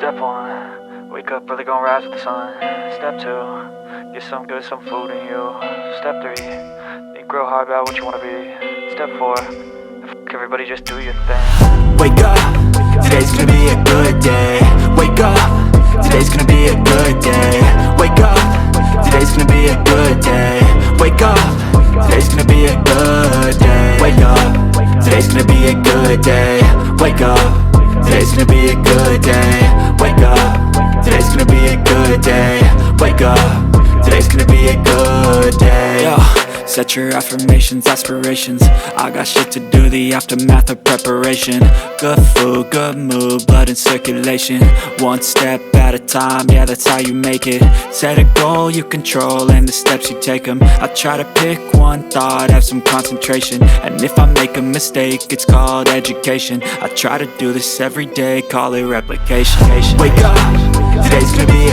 Step 1, wake up early, gonna rise with the sun. Step 2, get some good, some food in you. Step 3, think real hard about what you wanna be. Step 4, everybody just do your thing. Wake up, today's gonna be a good day. Wake up, today's gonna be a good day. Wake up, today's gonna be a good day. Wake up, today's gonna be a good day. Wake up, today's gonna be a good day. Wake up, today's gonna be a good day. Wake up, today's gonna be a good day. Wake up, today's gonna be a good day. Yo, set your affirmations, aspirations. I got shit to do, the aftermath of preparation. Good food, good mood, blood in circulation. One step at a time, yeah, that's how you make it. Set a goal you control and the steps you take them. I try to pick one thought, have some concentration. And if I make a mistake, it's called education. I try to do this every day, call it replication. Wake up, today's gonna be a